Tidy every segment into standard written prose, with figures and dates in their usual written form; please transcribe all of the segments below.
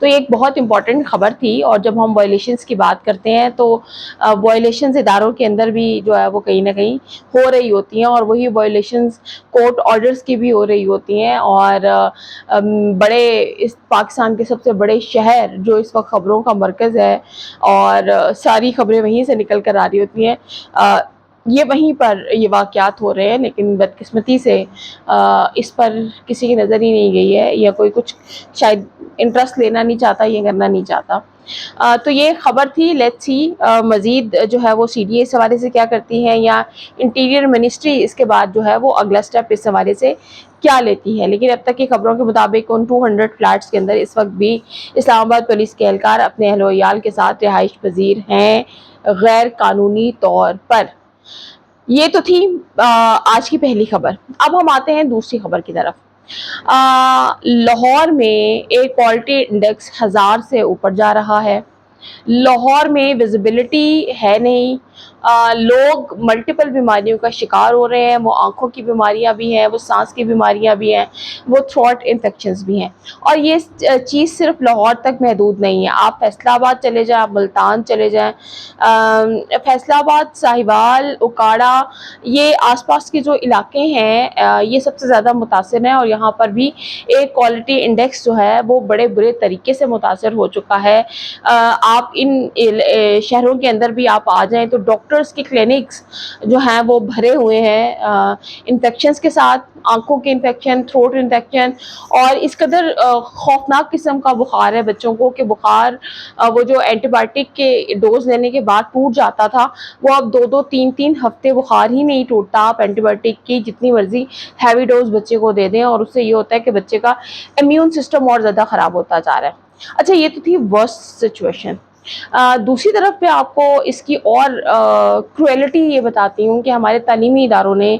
تو یہ ایک بہت امپورٹنٹ خبر تھی. اور جب ہم وائلیشنس کی بات کرتے ہیں تو وائلیشنز اداروں کے اندر بھی جو ہے وہ کہیں نہ کہیں ہو رہی ہوتی ہیں, اور وہی وائلیشنز کورٹ آرڈرز کی بھی ہو رہی ہوتی ہیں. اور بڑے اس پاکستان کے سب سے بڑے شہر جو اس وقت خبروں کا مرکز ہے اور ساری خبریں وہیں سے نکل کر آ رہی ہوتی ہیں, یہ وہیں پر یہ واقعات ہو رہے ہیں. لیکن بدقسمتی سے اس پر کسی کی نظر ہی نہیں گئی ہے, یا کوئی کچھ شاید انٹرسٹ لینا نہیں چاہتا, یہ کرنا نہیں چاہتا. تو یہ خبر تھی. لیٹس سی مزید جو ہے وہ سی ڈی اے اس حوالے سے کیا کرتی ہے, یا انٹیریئر منسٹری اس کے بعد جو ہے وہ اگلا سٹیپ اس حوالے سے کیا لیتی ہے. لیکن اب تک کی خبروں کے مطابق ان 200 فلیٹس کے اندر اس وقت بھی اسلام آباد پولیس کے اہلکار اپنے اہل و عیال کے ساتھ رہائش پذیر ہیں غیر قانونی طور پر. یہ تو تھی آج کی پہلی خبر. اب ہم آتے ہیں دوسری خبر کی طرف. لاہور میں ایئر کوالٹی انڈیکس 1000 سے اوپر جا رہا ہے. لاہور میں ویزیبلٹی ہے نہیں, لوگ ملٹیپل بیماریوں کا شکار ہو رہے ہیں. وہ آنکھوں کی بیماریاں بھی ہیں, وہ سانس کی بیماریاں بھی ہیں, وہ تھروٹ انفیکشنز بھی ہیں. اور یہ چیز صرف لاہور تک محدود نہیں ہے. آپ فیصل آباد چلے جائیں, آپ ملتان چلے جائیں, فیصل آباد, ساہیوال, اکاڑا, یہ آس پاس کے جو علاقے ہیں یہ سب سے زیادہ متاثر ہیں. اور یہاں پر بھی ایئر کوالٹی انڈیکس جو ہے وہ بڑے برے طریقے سے متاثر ہو چکا ہے. آپ ان شہروں کے اندر بھی آپ آ جائیں تو ڈاکٹرز کی کلینکس جو ہیں وہ بھرے ہوئے ہیں انفیکشنز کے ساتھ, آنکھوں کے انفیکشن, تھروٹ انفیکشن, اور اس قدر خوفناک قسم کا بخار ہے بچوں کو کہ بخار وہ جو اینٹی بایوٹک کے ڈوز لینے کے بعد ٹوٹ جاتا تھا وہ اب 2-3 ہفتے بخار ہی نہیں ٹوٹتا. آپ اینٹی بایوٹک کی جتنی مرضی ہیوی ڈوز بچے کو دے دیں, اور اس سے یہ ہوتا ہے کہ بچے کا امیون سسٹم اور زیادہ خراب ہوتا جا رہا ہے. اچھا, یہ تو تھی ورسٹ سچویشن. دوسری طرف پہ آپ کو اس کی اور کروئلٹی یہ بتاتی ہوں کہ ہمارے تعلیمی اداروں نے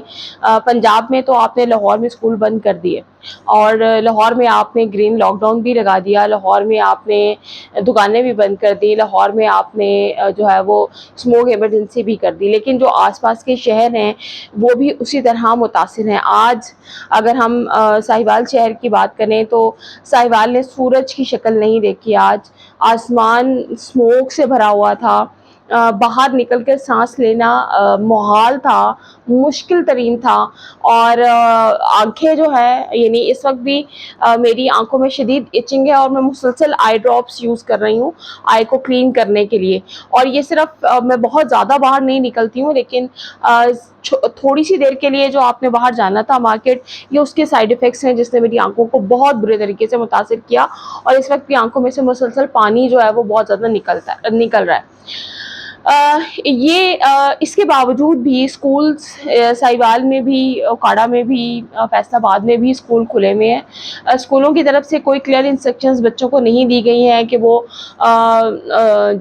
پنجاب میں تو آپ نے لاہور میں اسکول بند کر دیے, اور لاہور میں آپ نے گرین لاک ڈاؤن بھی لگا دیا, لاہور میں آپ نے دکانیں بھی بند کر دی, لاہور میں آپ نے جو ہے وہ اسموک ایمرجنسی بھی کر دی. لیکن جو آس پاس کے شہر ہیں وہ بھی اسی طرح متاثر ہیں. آج اگر ہم ساہیوال شہر کی بات کریں تو ساہیوال نے سورج کی شکل نہیں دیکھی. آج آسمان اسموک سے بھرا ہوا تھا, باہر نکل کر سانس لینا محال تھا, مشکل ترین تھا. اور آنکھیں جو ہے یعنی اس وقت بھی میری آنکھوں میں شدید ایچنگ ہے, اور میں مسلسل آئی ڈراپس یوز کر رہی ہوں آئی کو کلین کرنے کے لیے. اور یہ صرف میں بہت زیادہ باہر نہیں نکلتی ہوں, لیکن تھوڑی سی دیر کے لیے جو آپ نے باہر جانا تھا مارکیٹ, یہ اس کے سائیڈ افیکٹس ہیں جس نے میری آنکھوں کو بہت برے طریقے سے متاثر کیا. اور اس وقت کی آنکھوں میں سے مسلسل پانی جو ہے وہ بہت زیادہ نکل رہا ہے. یہ اس کے باوجود بھی اسکولس ساہیوال میں بھی, اکاڑا میں بھی, فیصل آباد میں بھی اسکول کھلے ہوئے ہیں. اسکولوں کی طرف سے کوئی کلیئر انسٹرکشنز بچوں کو نہیں دی گئی ہیں کہ وہ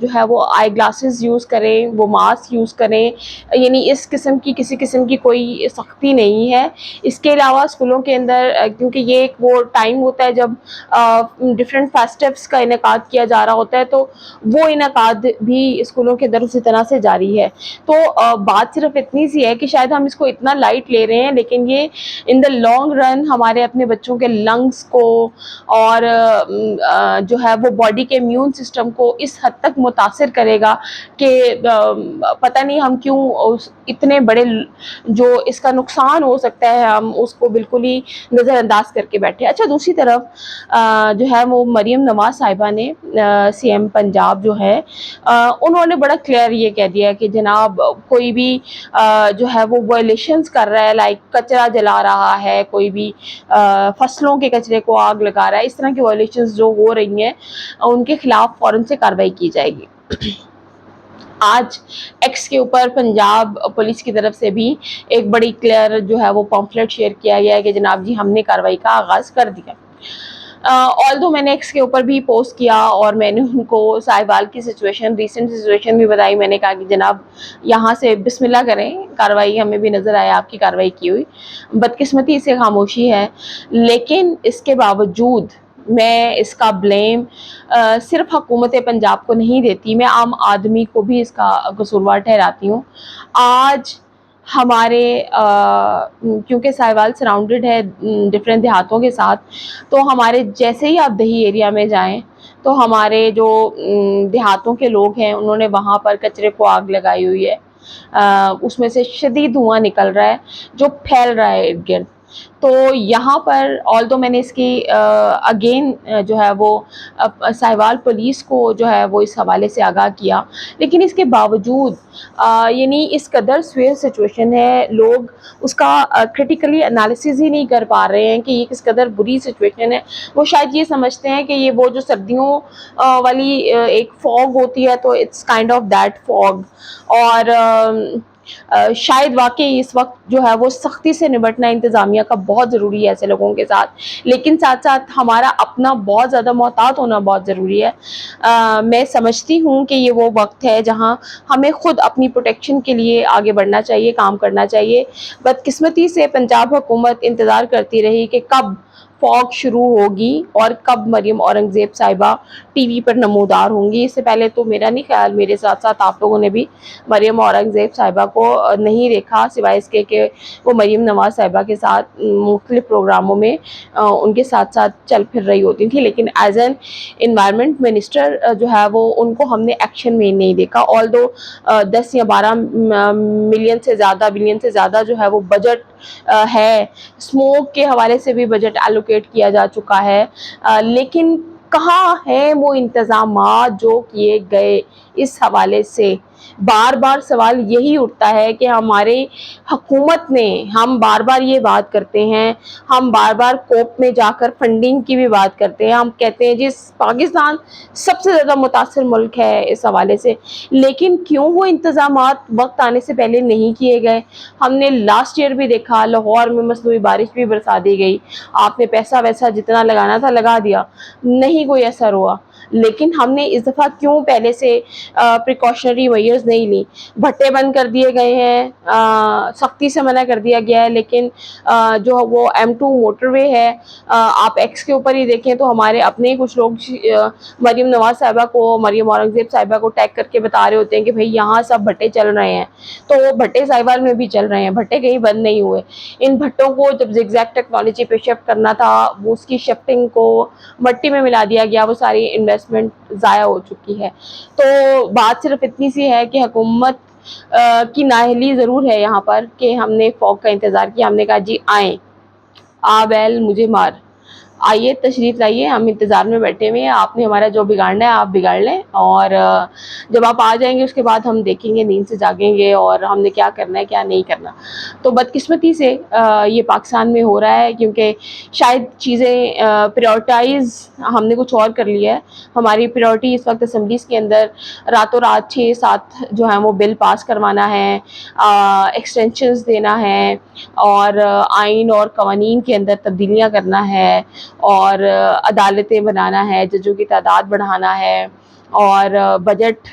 جو ہے وہ آئی گلاسز یوز کریں, وہ ماسک یوز کریں, یعنی اس قسم کی کسی قسم کی کوئی سختی نہیں ہے. اس کے علاوہ اسکولوں کے اندر کیونکہ یہ ایک وہ ٹائم ہوتا ہے جب ڈفرینٹ فیسٹیوز کا انعقاد کیا جا رہا ہوتا ہے, تو وہ انعقاد بھی اسکولوں کے اندر اسی طرح سے جاری ہے. تو بات صرف اتنی سی ہے کہ شاید ہم اس کو اتنا لائٹ لے رہے ہیں, لیکن یہ ان دا لانگ رن ہمارے اپنے بچوں کے لنگس کو اور جو ہے وہ باڈی کے امیون سسٹم کو اس حد تک متاثر کرے گا کہ پتہ نہیں ہم کیوں اتنے بڑے جو اس کا نقصان ہو سکتا ہے ہم اس کو بالکل ہی نظر انداز کر کے بیٹھے. اچھا, دوسری طرف جو ہے وہ مریم نواز صاحبہ نے سی ایم پنجاب جو ہے انہوں نے بڑا کلیئر یہ کہہ دیا کہ جناب کوئی بھی جو ہے وہ وائلیشنز کر رہا ہے, لائک کچرا جلا رہا ہے, کوئی بھی فصلوں کے کچرے کو آگ لگا رہا ہے, اس طرح کی وائلیشنز جو ہو رہی ہیں ان کے خلاف فوراً سے کارروائی کی جائے گی. آج ایکس کے اوپر پنجاب پولیس کی طرف سے بھی ایک بڑی کلیئر جو ہے وہ پمفلٹ شیئر کیا گیا ہے کہ جناب جی ہم نے کارروائی کا آغاز کر دیا. آلدو میں نے ایکس کے اوپر بھی پوسٹ کیا اور میں نے ان کو ساہیوال کی سچویشن, ریسنٹ سچویشن بھی بتائی. میں نے کہا کہ جناب یہاں سے بسم اللہ کریں, کارروائی ہمیں بھی نظر آیا آپ کی کارروائی کی ہوئی, بدقسمتی سے خاموشی ہے. لیکن اس کے باوجود میں اس کا بلیم صرف حکومت پنجاب کو نہیں دیتی, میں عام آدمی کو بھی اس کا قصوروار ٹھہراتی ہوں. آج ہمارے کیونکہ ساہیوال سراؤنڈڈ ہے ڈفرینٹ دیہاتوں کے ساتھ، تو ہمارے جیسے ہی آپ دیہی ایریا میں جائیں تو ہمارے جو دیہاتوں کے لوگ ہیں انہوں نے وہاں پر کچرے کو آگ لگائی ہوئی ہے، اس میں سے شدید دھواں نکل رہا ہے جو پھیل رہا ہے ارد گرد. تو یہاں پر آلدو میں نے اس کی اگین جو ہے وہ ساہیوال پولیس کو جو ہے وہ اس حوالے سے آگاہ کیا، لیکن اس کے باوجود یعنی اس قدر سویئر سچویشن ہے، لوگ اس کا کریٹیکلی انالیسز ہی نہیں کر پا رہے ہیں کہ یہ کس قدر بری سچویشن ہے. وہ شاید یہ سمجھتے ہیں کہ یہ وہ جو سردیوں والی ایک فوگ ہوتی ہے تو it's kind of that fog, اور شاید واقعی اس وقت جو ہے وہ سختی سے نمٹنا انتظامیہ کا بہت ضروری ہے ایسے لوگوں کے ساتھ، لیکن ساتھ ساتھ ہمارا اپنا بہت زیادہ محتاط ہونا بہت ضروری ہے. میں سمجھتی ہوں کہ یہ وہ وقت ہے جہاں ہمیں خود اپنی پروٹیکشن کے لیے آگے بڑھنا چاہیے، کام کرنا چاہیے. بدقسمتی سے پنجاب حکومت انتظار کرتی رہی کہ کب فوگ شروع ہوگی اور کب مریم اورنگزیب صاحبہ ٹی وی پر نمودار ہوں گی. اس سے پہلے تو میرا نہیں خیال میرے ساتھ ساتھ آپ لوگوں نے بھی مریم اورنگزیب صاحبہ کو نہیں دیکھا، سوائے اس کے کہ وہ مریم نواز صاحبہ کے ساتھ مختلف پروگراموں میں ان کے ساتھ ساتھ چل پھر رہی ہوتی تھی، لیکن ایز این انوائرمنٹ منسٹر جو ہے وہ ان کو ہم نے ایکشن میں نہیں دیکھا. آلدو 10 یا 12 ملین سے زیادہ بلین سے زیادہ جو ہے وہ بجٹ ہے، اسموک کے حوالے سے بھی بجٹ الوکیٹ کیا جا چکا ہے، لیکن کہاں ہیں وہ انتظامات جو کیے گئے اس حوالے سے؟ بار بار سوال یہی اٹھتا ہے کہ ہمارے حکومت نے، ہم بار بار یہ بات کرتے ہیں، ہم بار بار کوپ میں جا کر فنڈنگ کی بھی بات کرتے ہیں، ہم کہتے ہیں جس پاکستان سب سے زیادہ متاثر ملک ہے اس حوالے سے، لیکن کیوں وہ انتظامات وقت آنے سے پہلے نہیں کیے گئے؟ ہم نے لاسٹ ایئر بھی دیکھا لاہور میں مصنوعی بارش بھی برسا دی گئی، آپ نے پیسہ ویسا جتنا لگانا تھا لگا دیا، نہیں کوئی اثر ہوا. لیکن ہم نے اس دفعہ کیوں پہلے سے پریکاشنری میئرز نہیں لی؟ بھٹے بند کر دیے گئے ہیں، سختی سے منع کر دیا گیا ہے، لیکن جو وہ M2 موٹر وے ہے، آپ ایکس کے اوپر ہی دیکھیں تو ہمارے اپنے کچھ لوگ مریم نواز صاحبہ کو، مریم اورنگزیب صاحبہ کو ٹیگ کر کے بتا رہے ہوتے ہیں کہ بھئی یہاں سب بھٹے چل رہے ہیں، تو وہ بھٹے ساہیوال میں بھی چل رہے ہیں، بھٹے کہیں بند نہیں ہوئے. ان بھٹوں کو جب زگزیگ ٹیکنالوجی پہ شفٹ کرنا تھا، وہ اس کی شفٹنگ کو مٹی میں ملا دیا گیا، وہ ساری انویسٹمنٹ ضائع ہو چکی ہے. تو بات صرف اتنی سی ہے کہ حکومت کی نااہلی ضرور ہے یہاں پر کہ ہم نے فوگ کا انتظار کیا، ہم نے کہا جی آئیں، آ بیل مجھے مار، آئیے تشریف لائیے، ہم انتظار میں بیٹھے ہوئے ہیں، آپ نے ہمارا جو بگاڑنا ہے آپ بگاڑ لیں، اور جب آپ آ جائیں گے اس کے بعد ہم دیکھیں گے، نیند سے جاگیں گے اور ہم نے کیا کرنا ہے کیا نہیں کرنا. تو بدقسمتی سے یہ پاکستان میں ہو رہا ہے کیونکہ شاید چیزیں پریورٹائز ہم نے کچھ اور کر لیا ہے. ہماری پریورٹی اس وقت اسمبلیز کے اندر راتوں رات 6-7 جو ہیں وہ بل پاس کروانا ہے، ایکسٹینشنز دینا ہے، اور آئین اور قوانین کے اندر تبدیلیاں کرنا ہے، اور عدالتیں بنانا ہے، ججوں کی تعداد بڑھانا ہے، اور بجٹ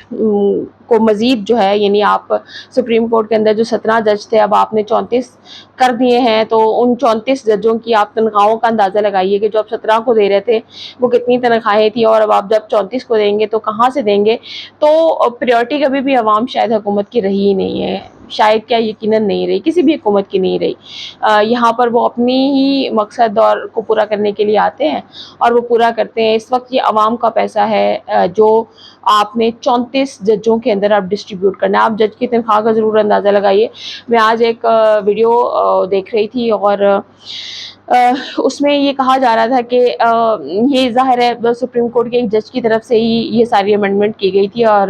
کو مزید جو ہے، یعنی آپ سپریم کورٹ کے اندر جو 17 جج تھے اب آپ نے 34 کر دیے ہیں، تو ان 34 ججوں کی آپ تنخواہوں کا اندازہ لگائیے کہ جو آپ 17 کو دے رہے تھے وہ کتنی تنخواہیں تھیں، اور اب آپ جب 34 کو دیں گے تو کہاں سے دیں گے؟ تو پریورٹی کبھی بھی عوام شاید حکومت کی رہی ہی نہیں ہے، شاید کیا یقیناً نہیں رہی، کسی بھی حکومت کی نہیں رہی. یہاں پر وہ اپنی ہی مقصد اور کو پورا کرنے کے لیے آتے ہیں اور وہ پورا کرتے ہیں. اس وقت یہ عوام کا پیسہ ہے جو آپ نے 34 ججوں کے اندر آپ ڈسٹریبیوٹ کرنا ہے. آپ جج کی تنخواہ کا ضرور اندازہ لگائیے. میں آج ایک ویڈیو دیکھ رہی تھی اور اس میں یہ کہا جا رہا تھا کہ یہ ظاہر ہے سپریم کورٹ کے ایک جج کی طرف سے ہی یہ ساری امینڈمنٹ کی گئی تھی، اور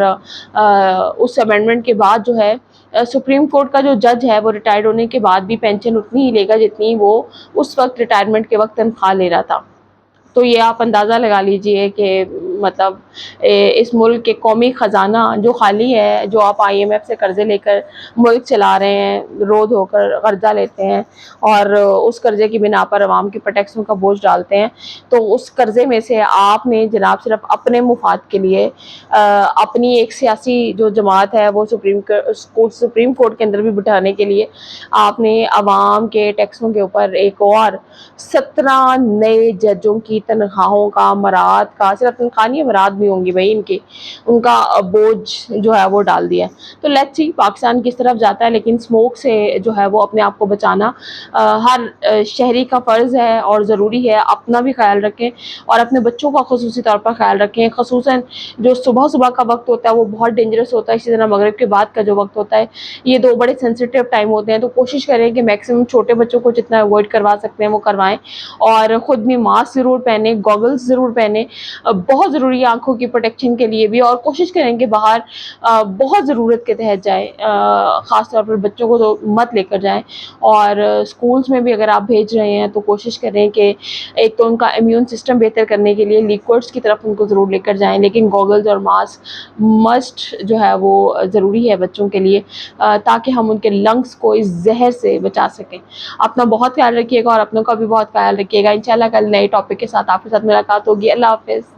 اس امینڈمنٹ کے بعد جو ہے سپریم کورٹ کا جو جج ہے وہ ریٹائرڈ ہونے کے بعد بھی پینشن اتنی ہی لے گا جتنی وہ اس وقت ریٹائرمنٹ کے وقت تنخواہ لے رہا تھا. تو یہ آپ اندازہ لگا لیجئے کہ مطلب اس ملک کے قومی خزانہ جو خالی ہے، جو آپ IMF سے قرضے لے کر ملک چلا رہے ہیں، رو دھو کر قرضہ لیتے ہیں اور اس قرضے کی بنا پر عوام کی ٹیکسوں کا بوجھ ڈالتے ہیں، تو اس قرضے میں سے آپ نے جناب صرف اپنے مفاد کے لیے اپنی ایک سیاسی جو جماعت ہے وہ سپریم کورٹ کے اندر بھی بٹھانے کے لیے آپ نے عوام کے ٹیکسوں کے اوپر ایک اور 17 نئے ججوں کی تنخواہوں کا، امرات کا، صرف تنخواہ نہیں امرات بھی ہوں گی بھائی ان کا بوجھ جو ہے وہ ڈال دیا ہے. تو لیٹس سی پاکستان کس طرف جاتا ہے، لیکن اسموک سے جو ہے وہ اپنے آپ کو بچانا ہر شہری کا فرض ہے اور ضروری ہے. اپنا بھی خیال رکھیں اور اپنے بچوں کا خصوصی طور پر خیال رکھیں. خصوصاً جو صبح صبح کا وقت ہوتا ہے وہ بہت ڈینجرس ہوتا ہے، اسی طرح مغرب کے بعد کا جو وقت ہوتا ہے یہ دو بڑے سینسیٹیو ٹائم ہوتے ہیں. تو کوشش کریں کہ میکسیمم چھوٹے بچوں کو جتنا اوائڈ کروا سکتے ہیں وہ کروائیں، اور خود بھی ماسک ضرور پہنیں، گوگلز ضرور پہنیں، بہت ضروری ہے آنکھوں کی پروٹیکشن کے لیے بھی. اور کوشش کریں کہ باہر بہت ضرورت کے تحت جائیں، خاص طور پر بچوں کو تو مت لے کر جائیں. اور اسکولس میں بھی اگر آپ بھیج رہے ہیں تو کوشش کریں کہ ایک تو ان کا امیون سسٹم بہتر کرنے کے لیے لیکوڈس کی طرف ان کو ضرور لے کر جائیں، لیکن گوگلز اور ماسک مسٹ جو ہے وہ ضروری ہے بچوں کے لیے، تاکہ ہم ان کے لنگس کو اس زہر سے بچا سکیں. اپنا بہت خیال رکھیے گا اور اپنوں کا بھی بہت خیال رکھیے گا. انشاءاللہ کل نئے ٹاپک کے ساتھ آپ کے ساتھ ملاقات ہوگی. اللہ حافظ.